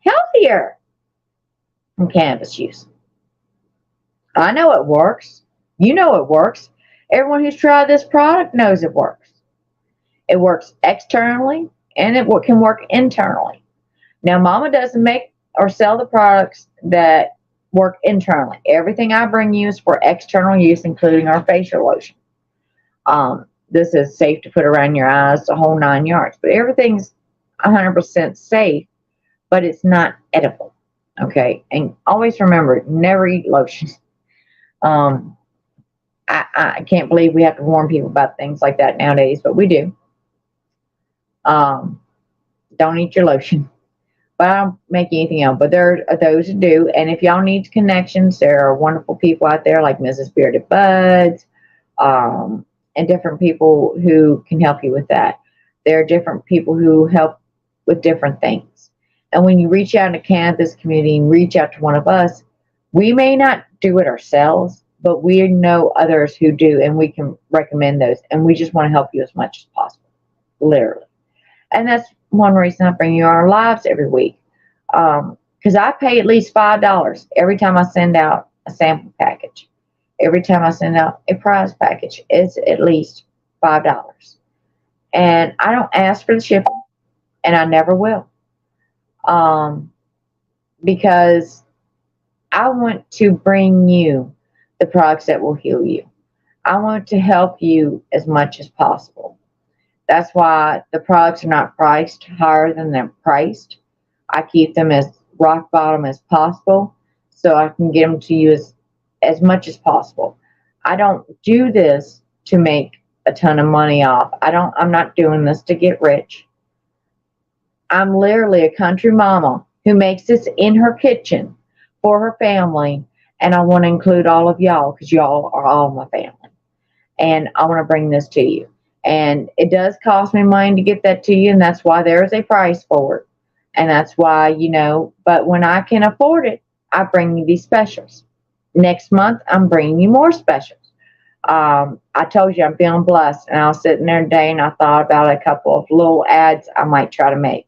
Healthier from cannabis use. I know it works. You know it works. Everyone who's tried this product knows it works. It works externally, and it can work internally. Now, Mama doesn't make or sell the products that work internally. Everything I bring you is for external use, including our facial lotion. This is safe to put around your eyes, the whole 9 yards. But everything's 100% safe, but it's not edible. Okay? And always remember, never eat lotion. I can't believe we have to warn people about things like that nowadays, but we do. Don't eat your lotion. But I don't make anything else. But there are those who do. And if y'all need connections, there are wonderful people out there like Mrs. Bearded Buds, and different people who can help you with that. There are different people who help with different things. And when you reach out in the cannabis community and reach out to one of us, we may not do it ourselves, but we know others who do, and we can recommend those. And we just want to help you as much as possible, literally. And that's one reason I bring you our lives every week. Because I pay at least $5 every time I send out a sample package. Every time I send out a prize package, it's at least $5. And I don't ask for the shipping, and I never will. Because I want to bring you the products that will heal you. I want to help you as much as possible. That's why the products are not priced higher than they're priced. I keep them as rock bottom as possible so I can get them to you as much as possible. I don't do this to make a ton of money off. I'm not doing this to get rich. I'm literally a country mama who makes this in her kitchen for her family, and I want to include all of y'all because y'all are all my family. And I want to bring this to you. And it does cost me money to get that to you, and that's why there is a price for it. And that's why, but when I can afford it, I bring you these specials. Next month, I'm bringing you more specials. I told you I'm feeling blessed, and I was sitting there today and I thought about a couple of little ads I might try to make.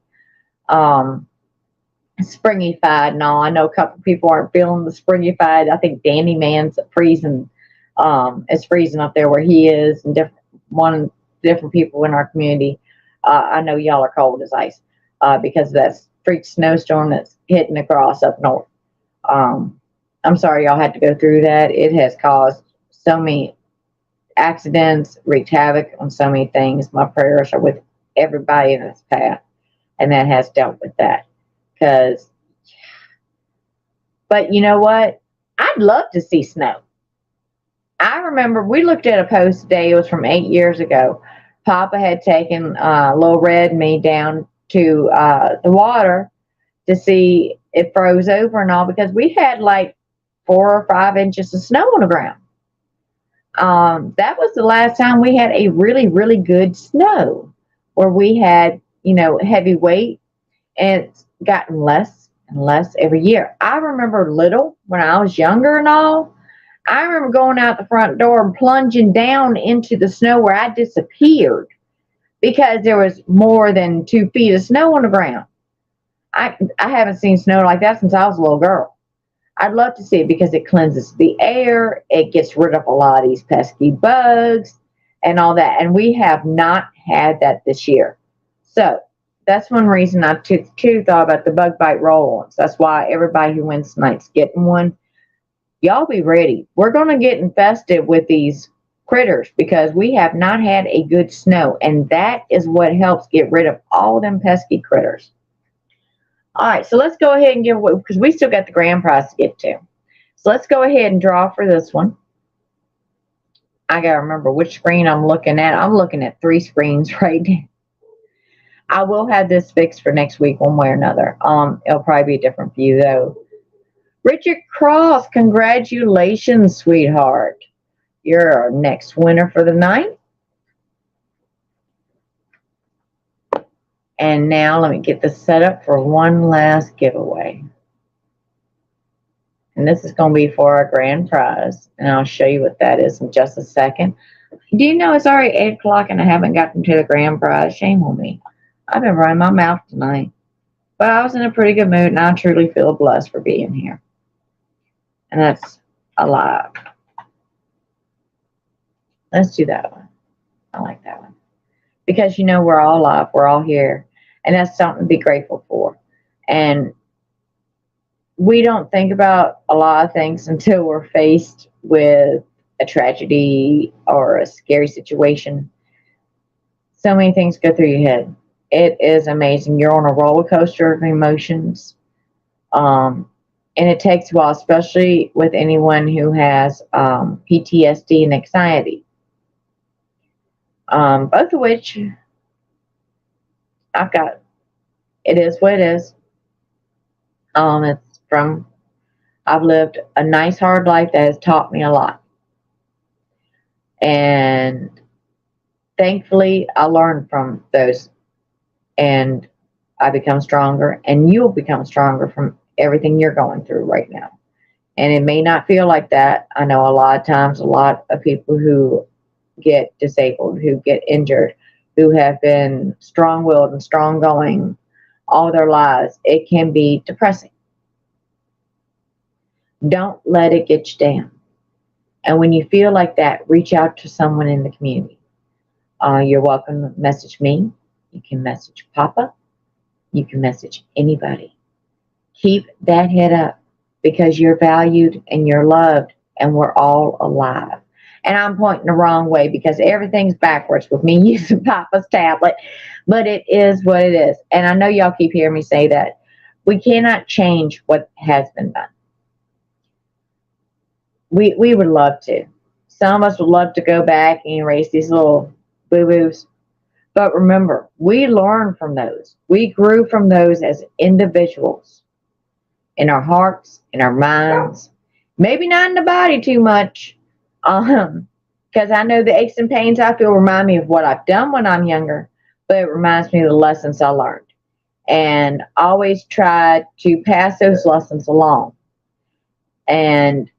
Springified and all. I know a couple people aren't feeling the springified. I think Danny Man's freezing. It's freezing up there where he is, and different people in our community, I know y'all are cold as ice because of that freak snowstorm that's hitting across up north. I'm sorry y'all had to go through that. It has caused so many accidents, wreaked havoc on so many things. My prayers are with everybody in this path, and that has dealt with that. But you know what? I'd love to see snow. I remember we looked at a post today. It was from 8 years ago. Papa had taken Little Red and me down to the water to see it froze over and all, because we had like 4 or 5 inches of snow on the ground. That was the last time we had a really, really good snow where we had, heavy weight, and it's gotten less and less every year. I remember when I was younger and all, I remember going out the front door and plunging down into the snow where I disappeared because there was more than 2 feet of snow on the ground. I haven't seen snow like that since I was a little girl. I'd love to see it because it cleanses the air. It gets rid of a lot of these pesky bugs and all that. And we have not had that this year. So that's one reason I too thought about the bug bite roll-ons. That's why everybody who wins tonight's getting one. Y'all be ready. We're going to get infested with these critters because we have not had a good snow. And that is what helps get rid of all them pesky critters. All right, so let's go ahead and give away, because we still got the grand prize to get to. So let's go ahead and draw for this one. I got to remember which screen I'm looking at. I'm looking at 3 screens right now. I will have this fixed for next week one way or another. It'll probably be a different view, though. Richard Cross, congratulations, sweetheart. You're our next winner for the night. And now let me get this set up for one last giveaway. And this is going to be for our grand prize. And I'll show you what that is in just a second. Do you know it's already 8 o'clock and I haven't gotten to the grand prize? Shame on me. I've been running my mouth tonight. But I was in a pretty good mood and I truly feel blessed for being here. And that's alive. Let's do that one. I like that one. Because we're all alive. We're all here. And that's something to be grateful for. And we don't think about a lot of things until we're faced with a tragedy or a scary situation. So many things go through your head. It is amazing. You're on a roller coaster of emotions. And it takes a while, especially with anyone who has PTSD and anxiety. Both of which I've got. It is what it is. I've lived a nice hard life that has taught me a lot. And thankfully I learned from those and I become stronger, and you'll become stronger from everything you're going through right now. And it may not feel like that. I know a lot of times, a lot of people who get disabled, who get injured, who have been strong-willed and strong-going all their lives, it can be depressing. Don't let it get you down. And when you feel like that, reach out to someone in the community. You're welcome to message me. You can message Papa. You can message anybody. Keep that head up because you're valued and you're loved and we're all alive. And I'm pointing the wrong way because everything's backwards with me using Papa's tablet, but it is what it is. And I know y'all keep hearing me say that. We cannot change what has been done. We would love to. Some of us would love to go back and erase these little boo-boos. But remember, we learned from those. We grew from those as individuals. In our hearts, in our minds. Maybe not in the body too much. Because I know the aches and pains I feel remind me of what I've done when I'm younger. But it reminds me of the lessons I learned. And always try to pass those lessons along. And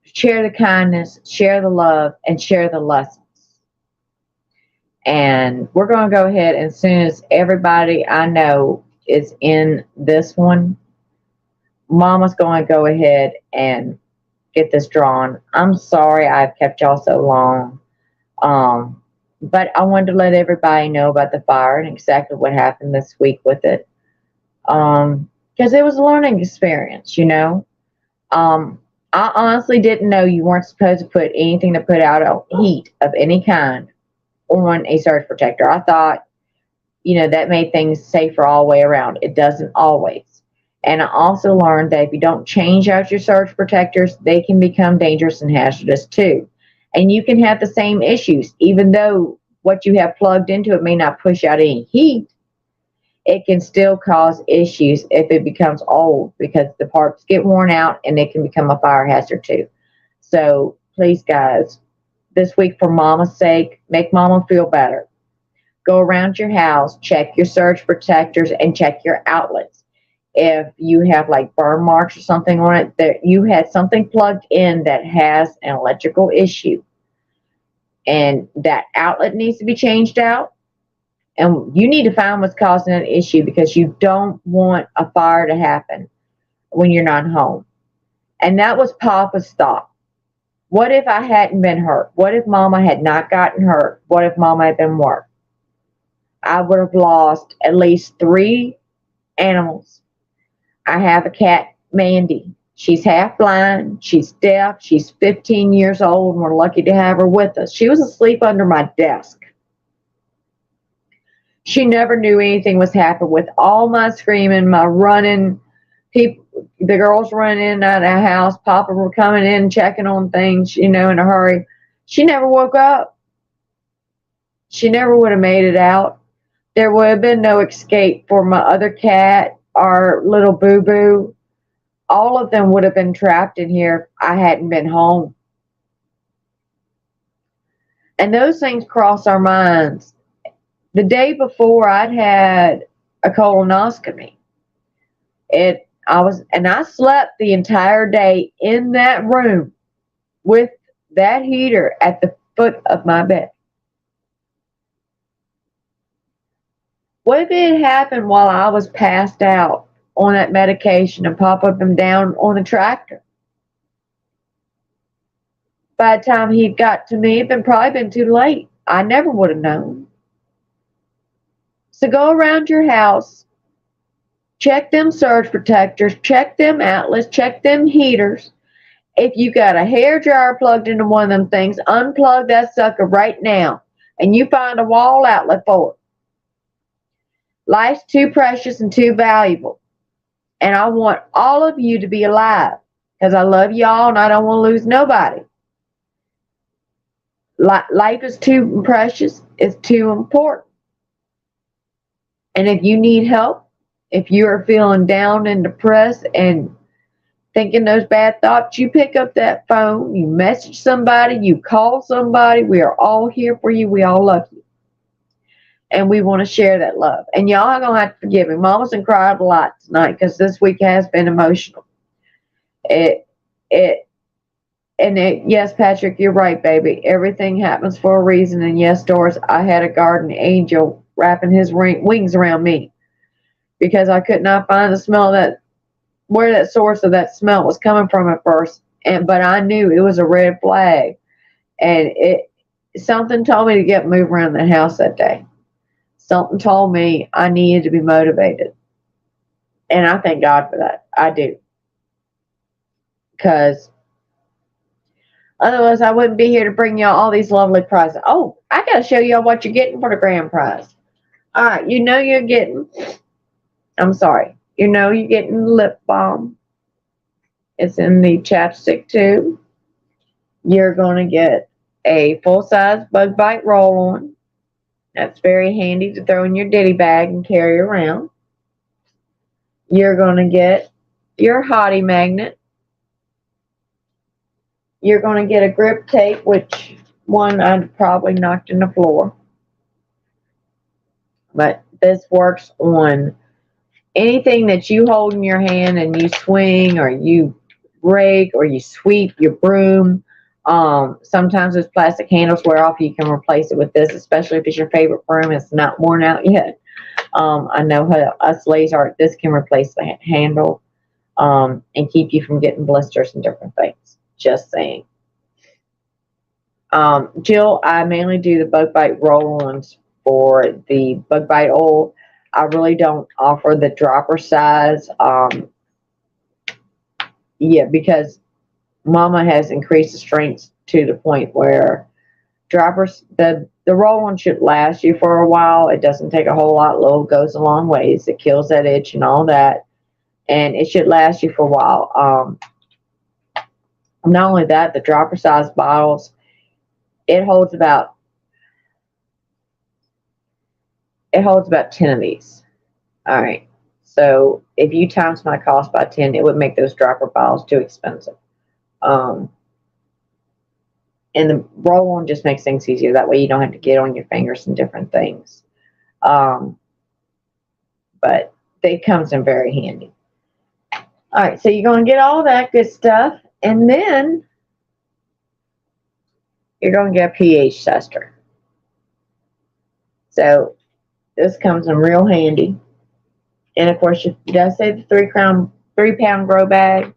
share the kindness, share the love, and share the lessons. And we're going to go ahead, and as soon as everybody I know is in this one, Mama's going to go ahead and get this drawn. I'm sorry I've kept y'all so long. But I wanted to let everybody know about the fire and exactly what happened this week with it. Because it was a learning experience, you know. I honestly didn't know you weren't supposed to put anything that put out heat of any kind on a surge protector. I thought, you know, that made things safer all the way around. It doesn't always. And I also learned that if you don't change out your surge protectors, they can become dangerous and hazardous too. And you can have the same issues, even though what you have plugged into it may not push out any heat. It can still cause issues if it becomes old because the parts get worn out and it can become a fire hazard too. So please, guys, this week for Mama's sake, make Mama feel better. Go around your house, check your surge protectors, and check your outlets. If you have like burn marks or something on it, that you had something plugged in that has an electrical issue, and that outlet needs to be changed out, and you need to find what's causing that issue because you don't want a fire to happen when you're not home. And that was Papa's thought. What if I hadn't been hurt? What if Mama had not gotten hurt? What if Mama had been worked? I would have lost at least 3 animals. I have a cat, Mandy. She's half blind. She's deaf. She's 15 years old, and we're lucky to have her with us. She was asleep under my desk. She never knew anything was happening with all my screaming, my running, people, the girls running in and out of the house, Papa were coming in, checking on things, you know, in a hurry. She never woke up. She never would have made it out. There would have been no escape for my other cat, our little boo-boo. All of them would have been trapped in here if I hadn't been home. And those things cross our minds. The day before, I'd had a colonoscopy. I slept the entire day in that room with that heater at the foot of my bed. What if it happened while I was passed out on that medication and Papa had been down on the tractor? By the time he got to me, it'd probably been too late. I never would have known. So go around your house, check them surge protectors, check them outlets, check them heaters. If you got a hair dryer plugged into one of them things, unplug that sucker right now, and you find a wall outlet for it. Life's too precious and too valuable, and I want all of you to be alive because I love y'all and I don't want to lose nobody. Life is too precious. It's too important. And if you need help, if you are feeling down and depressed and thinking those bad thoughts, you pick up that phone, you message somebody, you call somebody. We are all here for you. We all love you. And we want to share that love. And y'all are going to have to forgive me. Mama's been cried a lot tonight because this week has been emotional. Yes, Patrick, you're right, baby. Everything happens for a reason. And yes, Doris, I had a guardian angel wrapping his wings around me because I could not find the smell of that, where that source of that smell was coming from at first. But I knew it was a red flag, and something told me to get moved around the house that day. Something told me I needed to be motivated, and I thank God for that. I do, because otherwise I wouldn't be here to bring y'all all these lovely prizes. Oh, I got to show y'all what you're getting for the grand prize. All right, you know you're getting, you know you're getting lip balm. It's in the chapstick tube. You're going to get a full-size bug bite roll-on. That's very handy to throw in your ditty bag and carry around. You're going to get your hottie magnet. You're going to get a grip tape, which one I'd probably knocked in the floor. But this works on anything that you hold in your hand and you swing or you rake or you sweep your broom. Sometimes those plastic handles wear off. You can replace it with this, especially if it's your favorite broom. It's not worn out yet. I know how us ladies are. This can replace the handle and keep you from getting blisters and different things. Just saying. Jill, I mainly do the bug bite roll-ons for the bug bite oil. I really don't offer the dropper size. Yeah, because Mama has increased the strength to the point where droppers, the roll-on should last you for a while. It doesn't take a whole lot. Little goes a long ways. It kills that itch and all that, and it should last you for a while. Not only that, the dropper size bottles, it holds about 10 of these. All right. So if you times my cost by 10, it would make those dropper bottles too expensive. And the roll on just makes things easier. That way you don't have to get on your fingers and different things. But it comes in very handy. All right. So you're going to get all that good stuff. And then you're going to get a pH tester. So this comes in real handy. And of course, it does say the 3-pound grow bag.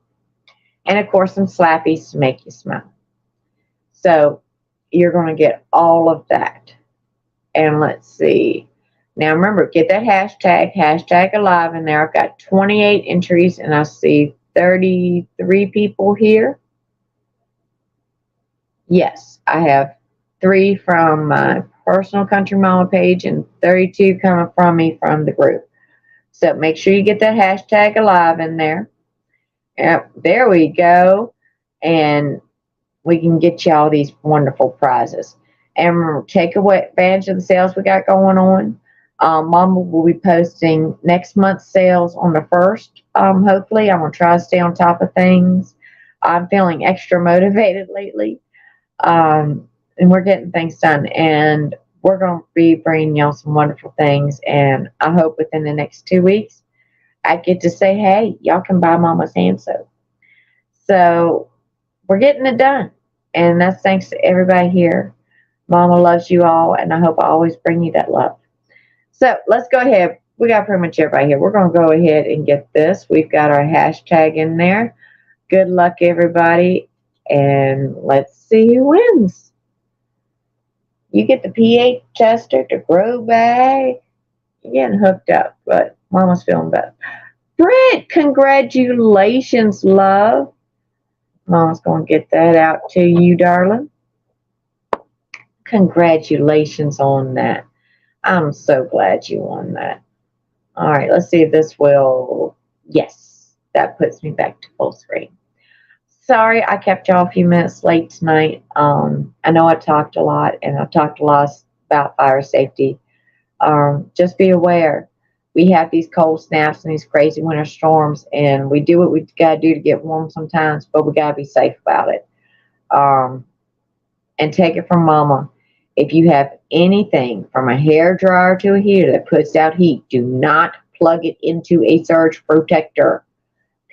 And of course, some slappies to make you smell. So you're going to get all of that. And let's see. Now remember, get that hashtag alive in there. I've got 28 entries and I see 33 people here. Yes, I have 3 from my personal Country Mama page and 32 coming from me from the group. So make sure you get that hashtag alive in there. Yep, there we go. And we can get you all these wonderful prizes. And remember, take advantage of the sales we got going on. Mama will be posting next month's sales on the 1st. Hopefully, I'm going to try to stay on top of things. I'm feeling extra motivated lately. And we're getting things done. And we're going to be bringing y'all some wonderful things. And I hope within the next 2 weeks, I get to say, hey, y'all can buy Mama's hand soap. So we're getting it done. And that's thanks to everybody here. Mama loves you all, and I hope I always bring you that love. So let's go ahead. We got pretty much everybody here. We're going to go ahead and get this. We've got our hashtag in there. Good luck, everybody. And let's see who wins. You get the pH tester, the grow bag. You're getting hooked up, but Mama's feeling better. Brent, congratulations, love. Mama's going to get that out to you, darling. Congratulations on that. I'm so glad you won that. All right, let's see if this will. Yes, that puts me back to full screen. Sorry, I kept y'all a few minutes late tonight. I know I talked a lot, and I've talked a lot about fire safety. Just be aware. We have these cold snaps and these crazy winter storms, and we do what we got to do to get warm sometimes, but we got to be safe about it. And take it from Mama. If you have anything from a hair dryer to a heater that puts out heat, do not plug it into a surge protector.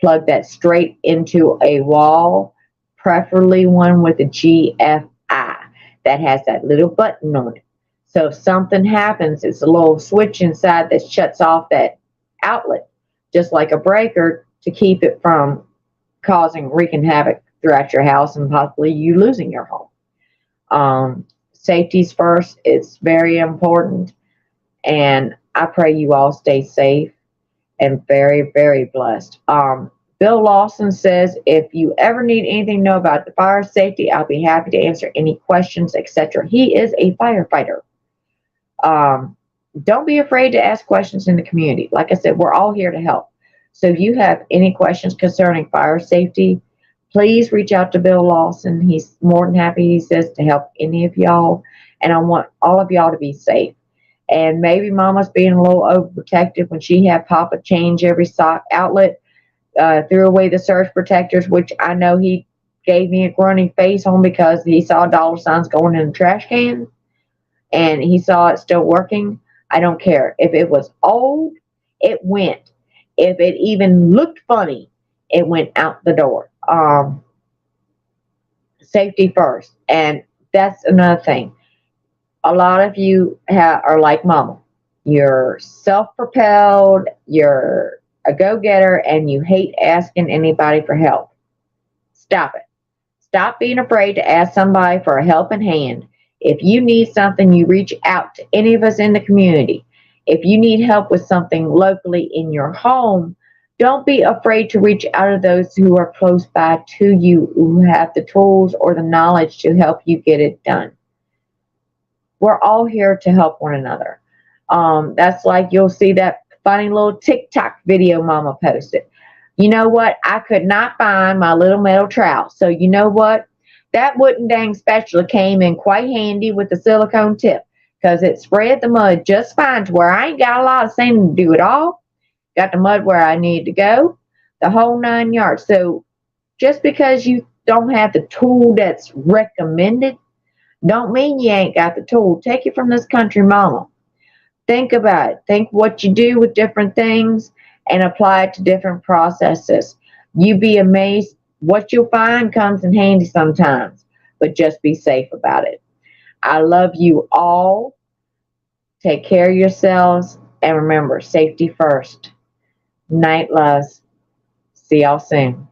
Plug that straight into a wall, preferably one with a GFI that has that little button on it. So if something happens, it's a little switch inside that shuts off that outlet, just like a breaker, to keep it from wreaking havoc throughout your house and possibly you losing your home. Safety's first. It's very important. And I pray you all stay safe and very, very blessed. Bill Lawson says, if you ever need anything to know about the fire safety, I'll be happy to answer any questions, etc. He is a firefighter. Don't be afraid to ask questions in the community. Like I said, we're all here to help. So if you have any questions concerning fire safety, please reach out to Bill Lawson. He's more than happy, he says, to help any of y'all. And I want all of y'all to be safe. And maybe Mama's being a little overprotective when she had Papa change every sock outlet, threw away the surge protectors, which I know he gave me a grunting face on because he saw dollar signs going in the trash can and he saw it still working. I don't care. If it was old, it went. If it even looked funny, it went out the door. Safety first. And that's another thing. A lot of you are like Mama. You're self-propelled, you're a go-getter, and you hate asking anybody for help. Stop it. Stop being afraid to ask somebody for a helping hand. If you need something, you reach out to any of us in the community. If you need help with something locally in your home, don't be afraid to reach out to those who are close by to you, who have the tools or the knowledge to help you get it done. We're all here to help one another. That's like you'll see that funny little TikTok video Mama posted. You know what? I could not find my little metal trowel. So you know what? That wooden dang spatula came in quite handy with the silicone tip because it spread the mud just fine to where I ain't got a lot of sanding to do it all. Got the mud where I need to go, the whole 9 yards. So just because you don't have the tool that's recommended, don't mean you ain't got the tool. Take it from this country mama. Think about it. Think what you do with different things and apply it to different processes. You'd be amazed what you'll find comes in handy sometimes, but just be safe about it. I love you all. Take care of yourselves and remember, safety first. Night, loves. See y'all soon.